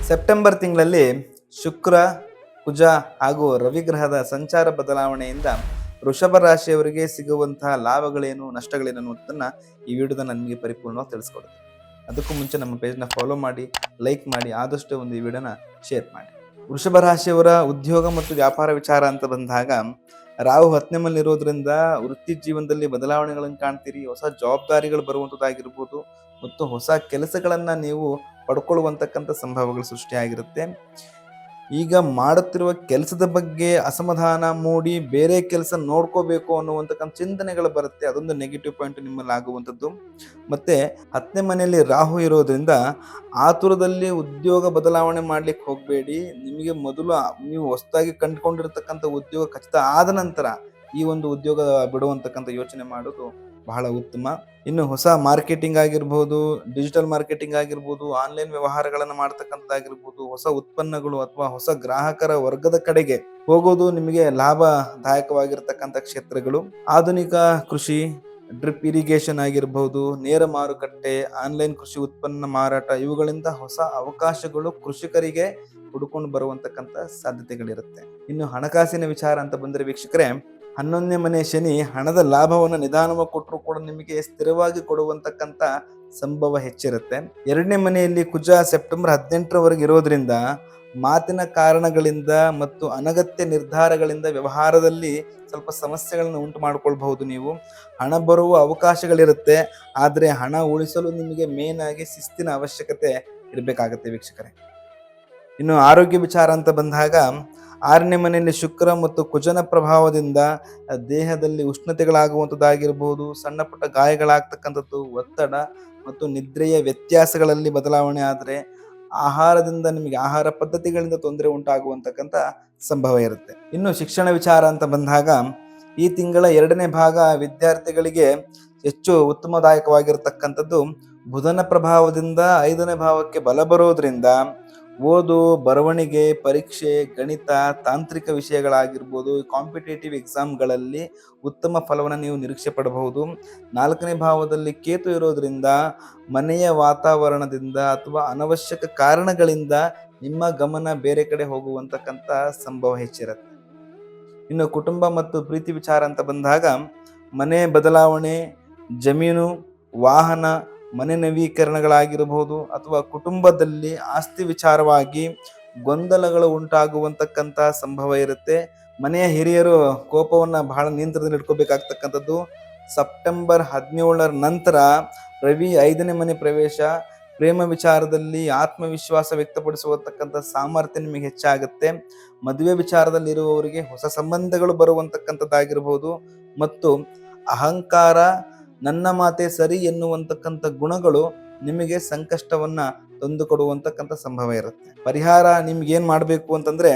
September ತಿಂಗಳಲ್ಲಿ ಶುಕ್ರ, ಕುಜ ಹಾಗೂ ರವಿಗ್ರಹದ ಸಂಚಾರ ಬದಲಾವಣೆಯಿಂದ ವೃಷಭ ರಾಶಿಯವರಿಗೆ ಸಿಗುವಂತಹ ಲಾಭಗಳೇನು, ನಷ್ಟಗಳೇನು ಅನ್ನೋದನ್ನ ಈ ವಿಡಿಯೋದ ನಿಮಗೆ ಪರಿಪೂರ್ಣವಾಗಿ ತಿಳಿಸ್ಕೊಡುತ್ತೆ. ಅದಕ್ಕೂ ಮುಂಚೆ ನಮ್ಮ ಪೇಜ್ನ ಫಾಲೋ ಮಾಡಿ, ಲೈಕ್ ಮಾಡಿ, ಆದಷ್ಟು ಒಂದು ಈ ವಿಡಿಯೋನ ಶೇರ್ ಮಾಡಿ. ವೃಷಭ ರಾಶಿಯವರ ಉದ್ಯೋಗ ಮತ್ತು ವ್ಯಾಪಾರ ವಿಚಾರ ಅಂತ ಬಂದಾಗ ರಾಹು 10ನೇ ಮನೆಯಲ್ಲಿರೋದ್ರಿಂದ ವೃತ್ತಿ ಜೀವನದಲ್ಲಿ ಬದಲಾವಣೆಗಳನ್ನು ಕಾಣ್ತೀರಿ. ಹೊಸ ಜವಾಬ್ದಾರಿಗಳು ಬರುವಂಥದ್ದಾಗಿರ್ಬೋದು ಮತ್ತು ಹೊಸ ಕೆಲಸಗಳನ್ನ ನೀವು ಪಡ್ಕೊಳ್ಳುವಂತಕ್ಕಂಥ ಸಂಭವಗಳು ಸೃಷ್ಟಿಯಾಗಿರುತ್ತೆ. ಈಗ ಮಾಡುತ್ತಿರುವ ಕೆಲಸದ ಬಗ್ಗೆ ಅಸಮಾಧಾನ ಮೂಡಿ ಬೇರೆ ಕೆಲಸ ನೋಡ್ಕೋಬೇಕು ಅನ್ನುವಂತಕ್ಕಂಥ ಚಿಂತನೆಗಳು ಬರುತ್ತೆ. ಅದೊಂದು ನೆಗೆಟಿವ್ ಪಾಯಿಂಟ್ ನಿಮ್ಮಲ್ಲಿ ಆಗುವಂಥದ್ದು. ಮತ್ತೆ 10ನೇ ಮನೆಯಲ್ಲಿ ರಾಹು ಇರೋದ್ರಿಂದ ಆತುರದಲ್ಲಿ ಉದ್ಯೋಗ ಬದಲಾವಣೆ ಮಾಡ್ಲಿಕ್ಕೆ ಹೋಗಬೇಡಿ. ನಿಮಗೆ ಮೊದಲು ನೀವು ಹೊಸದಾಗಿ ಕಂಡುಕೊಂಡಿರತಕ್ಕಂಥ ಉದ್ಯೋಗ ಖಚಿತ ಆದ ನಂತರ ಈ ಒಂದು ಉದ್ಯೋಗ ಬಿಡುವಂತಕ್ಕಂಥ ಯೋಚನೆ ಮಾಡೋದು ಬಹಳ ಉತ್ತಮ. ಇನ್ನು ಹೊಸ ಮಾರ್ಕೆಟಿಂಗ್ ಆಗಿರ್ಬೋದು, ಡಿಜಿಟಲ್ ಮಾರ್ಕೆಟಿಂಗ್ ಆಗಿರ್ಬೋದು, ಆನ್ಲೈನ್ ವ್ಯವಹಾರಗಳನ್ನು ಮಾಡ್ತಕ್ಕಂಥದ್ದಾಗಿರ್ಬೋದು, ಹೊಸ ಉತ್ಪನ್ನಗಳು ಅಥವಾ ಹೊಸ ಗ್ರಾಹಕರ ವರ್ಗದ ಕಡೆಗೆ ಹೋಗೋದು ನಿಮಗೆ ಲಾಭದಾಯಕವಾಗಿರ್ತಕ್ಕಂಥ ಕ್ಷೇತ್ರಗಳು. ಆಧುನಿಕ ಕೃಷಿ, ಡ್ರಿಪ್ ಇರಿಗೇಷನ್ ಆಗಿರ್ಬೋದು, ನೇರ ಮಾರುಕಟ್ಟೆ, ಆನ್ಲೈನ್ ಕೃಷಿ ಉತ್ಪನ್ನ ಮಾರಾಟ, ಇವುಗಳಿಂದ ಹೊಸ ಅವಕಾಶಗಳು ಕೃಷಿಕರಿಗೆ ಹುಡುಕೊಂಡು ಬರುವಂತಕ್ಕಂಥ ಸಾಧ್ಯತೆಗಳಿರುತ್ತೆ. ಇನ್ನು ಹಣಕಾಸಿನ ವಿಚಾರ ಅಂತ ಬಂದರೆ ವೀಕ್ಷಕರೇ, 11ನೇ ಮನೆ ಶನಿ ಹಣದ ಲಾಭವನ್ನು ನಿಧಾನವಾಗಿ ಕೊಟ್ಟರು ಕೂಡ ನಿಮಗೆ ಸ್ಥಿರವಾಗಿ ಕೊಡುವಂತಕ್ಕಂಥ ಸಂಭವ ಹೆಚ್ಚಿರುತ್ತೆ. 2ನೇ ಮನೆಯಲ್ಲಿ ಕುಜ ಸೆಪ್ಟೆಂಬರ್ 18ರವರೆಗೆ ಇರೋದ್ರಿಂದ ಮಾತಿನ ಕಾರಣಗಳಿಂದ ಮತ್ತು ಅನಗತ್ಯ ನಿರ್ಧಾರಗಳಿಂದ ವ್ಯವಹಾರದಲ್ಲಿ ಸ್ವಲ್ಪ ಸಮಸ್ಯೆಗಳನ್ನು ಉಂಟು ಮಾಡ್ಕೊಳ್ಬಹುದು. ನೀವು ಹಣ ಬರುವ ಅವಕಾಶಗಳಿರುತ್ತೆ, ಆದರೆ ಹಣ ಉಳಿಸಲು ನಿಮಗೆ ಮೇನ್ ಆಗಿ ಶಿಸ್ತಿನ ಅವಶ್ಯಕತೆ ಇರಬೇಕಾಗತ್ತೆ ವೀಕ್ಷಕರೇ. ಇನ್ನು ಆರೋಗ್ಯ ವಿಚಾರ ಅಂತ ಬಂದಾಗ 6ನೇ ಮನೆಯಲ್ಲಿ ಶುಕ್ರ ಮತ್ತು ಕುಜನ ಪ್ರಭಾವದಿಂದ ದೇಹದಲ್ಲಿ ಉಷ್ಣತೆಗಳಾಗುವಂಥದ್ದಾಗಿರ್ಬೋದು, ಸಣ್ಣ ಪುಟ್ಟ ಗಾಯಗಳಾಗ್ತಕ್ಕಂಥದ್ದು, ಒತ್ತಡ ಮತ್ತು ನಿದ್ರೆಯ ವ್ಯತ್ಯಾಸಗಳಲ್ಲಿ ಬದಲಾವಣೆ ಆದರೆ ಆಹಾರದಿಂದ ನಿಮಗೆ ಆಹಾರ ಪದ್ಧತಿಗಳಿಂದ ತೊಂದರೆ ಉಂಟಾಗುವಂತಕ್ಕಂಥ ಸಂಭವ ಇರುತ್ತೆ. ಇನ್ನು ಶಿಕ್ಷಣ ವಿಚಾರ ಅಂತ ಬಂದಾಗ ಈ ತಿಂಗಳ 2ನೇ ಭಾಗ ವಿದ್ಯಾರ್ಥಿಗಳಿಗೆ ಹೆಚ್ಚು ಉತ್ತಮದಾಯಕವಾಗಿರ್ತಕ್ಕಂಥದ್ದು. ಬುಧನ ಪ್ರಭಾವದಿಂದ 5ನೇ ಭಾವಕ್ಕೆ ಬಲ ಬರೋದ್ರಿಂದ ಓದು, ಬರವಣಿಗೆ, ಪರೀಕ್ಷೆ, ಗಣಿತ, ತಾಂತ್ರಿಕ ವಿಷಯಗಳಾಗಿರ್ಬೋದು, ಕಾಂಪಿಟೇಟಿವ್ ಎಕ್ಸಾಮ್ಗಳಲ್ಲಿ ಉತ್ತಮ ಫಲವನ್ನು ನೀವು ನಿರೀಕ್ಷೆ ಪಡಬಹುದು. 4ನೇ ಭಾವದಲ್ಲಿ ಕೇತು ಇರೋದ್ರಿಂದ ಮನೆಯ ವಾತಾವರಣದಿಂದ ಅಥವಾ ಅನವಶ್ಯಕ ಕಾರಣಗಳಿಂದ ನಿಮ್ಮ ಗಮನ ಬೇರೆ ಕಡೆ ಹೋಗುವಂತಕ್ಕಂಥ ಸಂಭವ ಹೆಚ್ಚಿರುತ್ತೆ. ಇನ್ನು ಕುಟುಂಬ ಮತ್ತು ಪ್ರೀತಿ ವಿಚಾರ ಅಂತ ಬಂದಾಗ ಮನೆ ಬದಲಾವಣೆ, ಜಮೀನು, ವಾಹನ, ಮನೆ ನವೀಕರಣಗಳಾಗಿರಬಹುದು ಅಥವಾ ಕುಟುಂಬದಲ್ಲಿ ಆಸ್ತಿ ವಿಚಾರವಾಗಿ ಗೊಂದಲಗಳು ಉಂಟಾಗುವಂತಕ್ಕಂಥ ಸಂಭವ ಇರುತ್ತೆ. ಮನೆಯ ಹಿರಿಯರು ಕೋಪವನ್ನು ಬಹಳ ನಿಯಂತ್ರಣದಲ್ಲಿ ಇಟ್ಕೋಬೇಕಾಗ್ತಕ್ಕಂಥದ್ದು. ಸೆಪ್ಟೆಂಬರ್ 17ರ ನಂತರ ರವಿ 5ನೇ ಮನೆ ಪ್ರವೇಶ ಪ್ರೇಮ ವಿಚಾರದಲ್ಲಿ ಆತ್ಮವಿಶ್ವಾಸ ವ್ಯಕ್ತಪಡಿಸುವಂತಕ್ಕಂಥ ಸಾಮರ್ಥ್ಯ ನಿಮಗೆ ಹೆಚ್ಚಾಗುತ್ತೆ. ಮದುವೆ ವಿಚಾರದಲ್ಲಿರುವವರಿಗೆ ಹೊಸ ಸಂಬಂಧಗಳು ಬರುವಂತಕ್ಕಂಥದ್ದಾಗಿರ್ಬೋದು ಮತ್ತು ಅಹಂಕಾರ, ನನ್ನ ಮಾತೆ ಸರಿ ಎನ್ನುವಂತಕ್ಕಂಥ ಗುಣಗಳು ನಿಮಗೆ ಸಂಕಷ್ಟವನ್ನ ತಂದುಕೊಡುವಂತಕ್ಕಂಥ ಸಂಭವ ಇರುತ್ತೆ. ಪರಿಹಾರ ನಿಮ್ಗೆ ಏನ್ ಮಾಡ್ಬೇಕು ಅಂತಂದ್ರೆ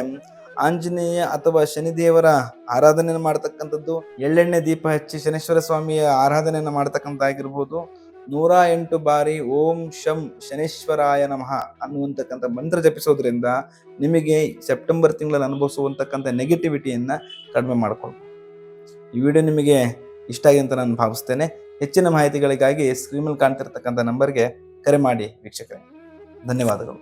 ಆಂಜನೇಯ ಅಥವಾ ಶನಿದೇವರ ಆರಾಧನೆಯನ್ನು ಮಾಡ್ತಕ್ಕಂಥದ್ದು, ಎಳ್ಳೆಣ್ಣೆ ದೀಪ ಹಚ್ಚಿ ಶನೇಶ್ವರ ಸ್ವಾಮಿಯ ಆರಾಧನೆಯನ್ನು ಮಾಡ್ತಕ್ಕಂಥದ್ದಾಗಿರ್ಬೋದು, 108 ಬಾರಿ ಓಂ ಶಂ ಶನೇಶ್ವರಾಯ ನಮಃ ಅನ್ನುವಂತಕ್ಕಂಥ ಮಂತ್ರ ಜಪಿಸೋದ್ರಿಂದ ನಿಮಗೆ ಸೆಪ್ಟೆಂಬರ್ ತಿಂಗಳಲ್ಲಿ ಅನುಭವಿಸುವಂತಕ್ಕಂಥ ನೆಗೆಟಿವಿಟಿಯನ್ನ ಕಡಿಮೆ ಮಾಡ್ಕೊಳ್ಬೋದು. ಈ ವಿಡಿಯೋ ನಿಮಗೆ ಇಷ್ಟ ಆಗಿ ಅಂತ ನಾನು ಭಾವಿಸ್ತೇನೆ. ಹೆಚ್ಚಿನ ಮಾಹಿತಿಗಳಿಗಾಗಿ ಸ್ಕ್ರೀನ್ ಮೇಲೆ ಕಾಣ್ತಿರ್ತಕ್ಕಂಥ ನಂಬರ್ಗೆ ಕರೆ ಮಾಡಿ ವೀಕ್ಷಕರೇ. ಧನ್ಯವಾದಗಳು.